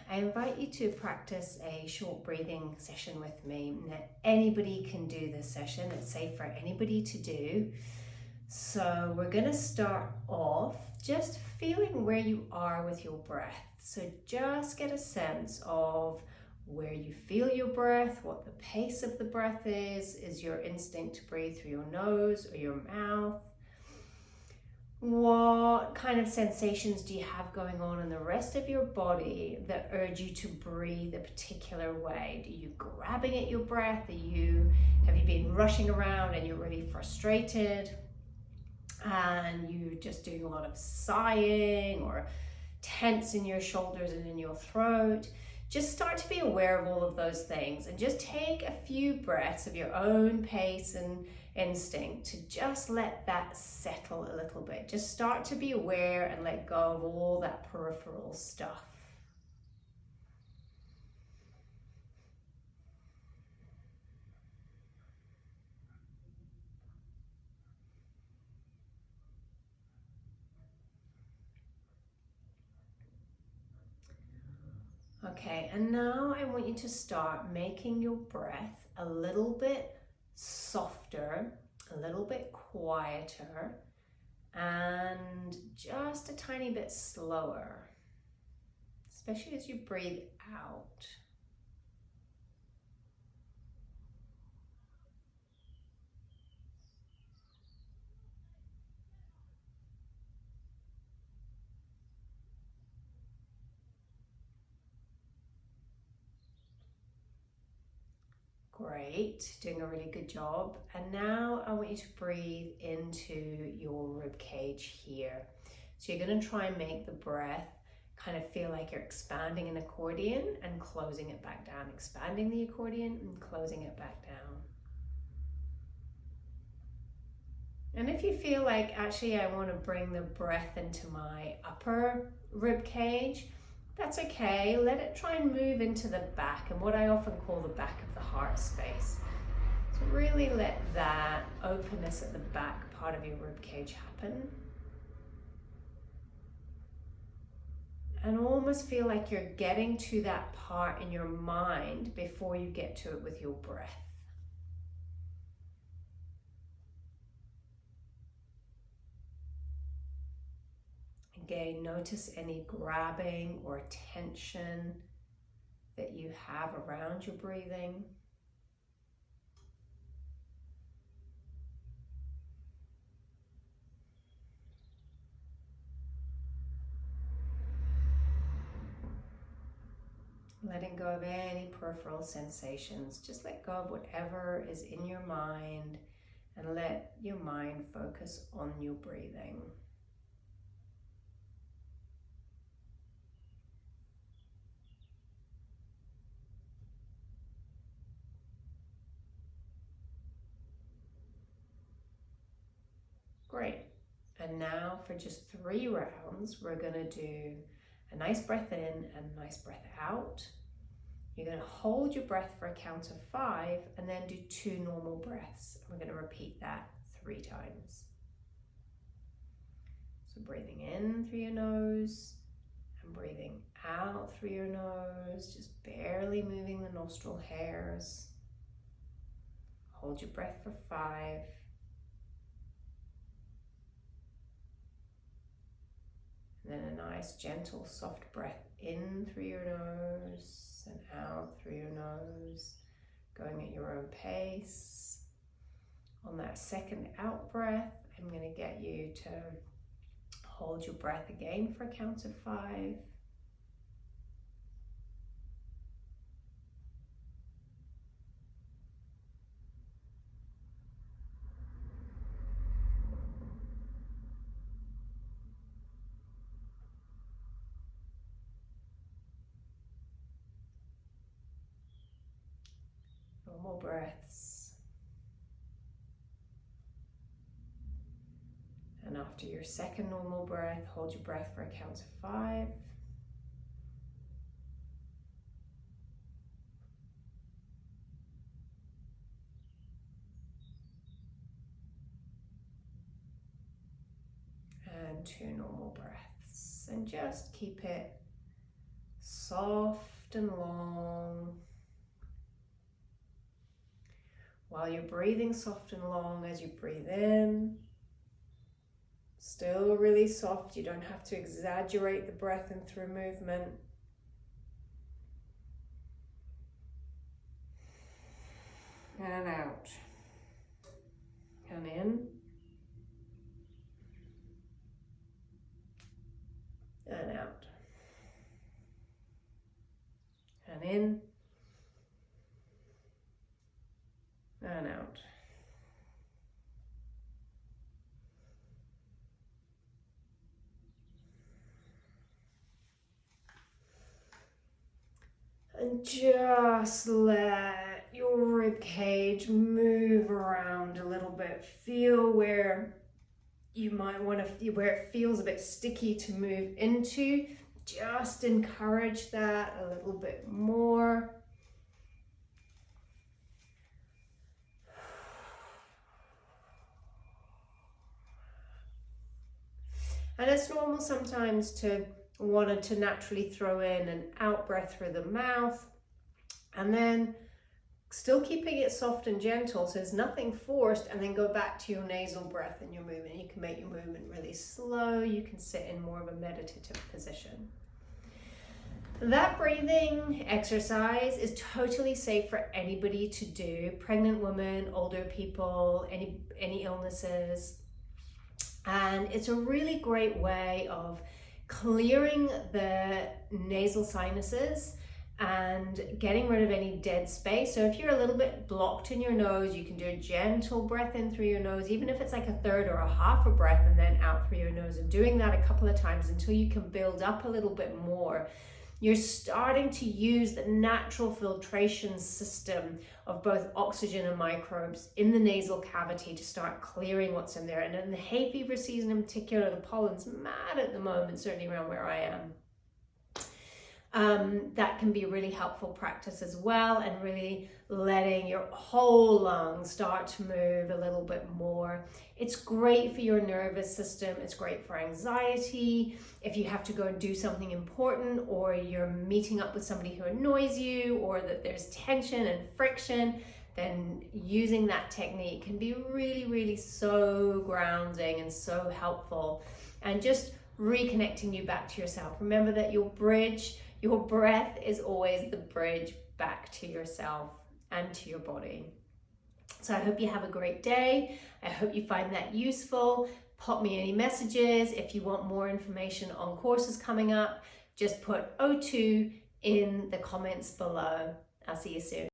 I invite you to practice a short breathing session with me. Now, anybody can do this session. It's safe for anybody to do. So we're going to start off just feeling where you are with your breath. So just get a sense of where you feel your breath, what the pace of the breath is your instinct to breathe through your nose or your mouth? What kind of sensations do you have going on in the rest of your body that urge you to breathe a particular way? Are you grabbing at your breath? Have you been rushing around and you're really frustrated and you're just doing a lot of sighing or tense in your shoulders and in your throat? Just start to be aware of all of those things and just take a few breaths of your own pace and instinct to just let that settle a little bit. Just start to be aware and let go of all that peripheral stuff. Okay, and now I want you to start making your breath a little bit softer, a little bit quieter, and just a tiny bit slower, especially as you breathe out. Great, doing a really good job. And now I want you to breathe into your rib cage here. So you're going to try and make the breath kind of feel like you're expanding an accordion and closing it back down, expanding the accordion and closing it back down. And if you feel like, actually, I want to bring the breath into my upper rib cage, that's okay. Let it try and move into the back, and what I often call the back of the heart space. So really let that openness at the back part of your rib cage happen. And almost feel like you're getting to that part in your mind before you get to it with your breath. Again, notice any grabbing or tension that you have around your breathing. Letting go of any peripheral sensations. Just let go of whatever is in your mind and let your mind focus on your breathing. Great. And now for just 3 rounds, we're going to do a nice breath in and a nice breath out. You're going to hold your breath for a count of 5 and then do 2 normal breaths. We're going to repeat that 3 times. So breathing in through your nose and breathing out through your nose, just barely moving the nostril hairs. Hold your breath for 5. And then a nice, gentle, soft breath in through your nose and out through your nose, going at your own pace. On that second out breath, I'm going to get you to hold your breath again for a count of 5. Normal breaths. And after your second normal breath, hold your breath for a count of 5. And 2 normal breaths. And just keep it soft and long. While you're breathing soft and long as you breathe in, still really soft. You don't have to exaggerate the breath in through movement. And out. And in. And out. And in. And out. And just let your rib cage move around a little bit. Feel where you might want to, where it feels a bit sticky to move into. Just encourage that a little bit more. And it's normal sometimes to want to naturally throw in an out breath through the mouth, and then still keeping it soft and gentle, so there's nothing forced, and then go back to your nasal breath in your movement. You can make your movement really slow. You can sit in more of a meditative position. That breathing exercise is totally safe for anybody to do. Pregnant women, older people, any illnesses. And it's a really great way of clearing the nasal sinuses and getting rid of any dead space. So if you're a little bit blocked in your nose, you can do a gentle breath in through your nose, even if it's like a third or a half a breath, and then out through your nose, and doing that a couple of times until you can build up a little bit more. You're starting to use the natural filtration system of both oxygen and microbes in the nasal cavity to start clearing what's in there. And in the hay fever season in particular, the pollen's mad at the moment, certainly around where I am. That can be a really helpful practice as well, and really letting your whole lungs start to move a little bit more. It's great for your nervous system. It's great for anxiety. If you have to go and do something important, or you're meeting up with somebody who annoys you, or that there's tension and friction, then using that technique can be really, really so grounding and so helpful, and just reconnecting you back to yourself. Remember that your breath is always the bridge back to yourself and to your body. So I hope you have a great day. I hope you find that useful. Pop me any messages. If you want more information on courses coming up, just put O2 in the comments below. I'll see you soon.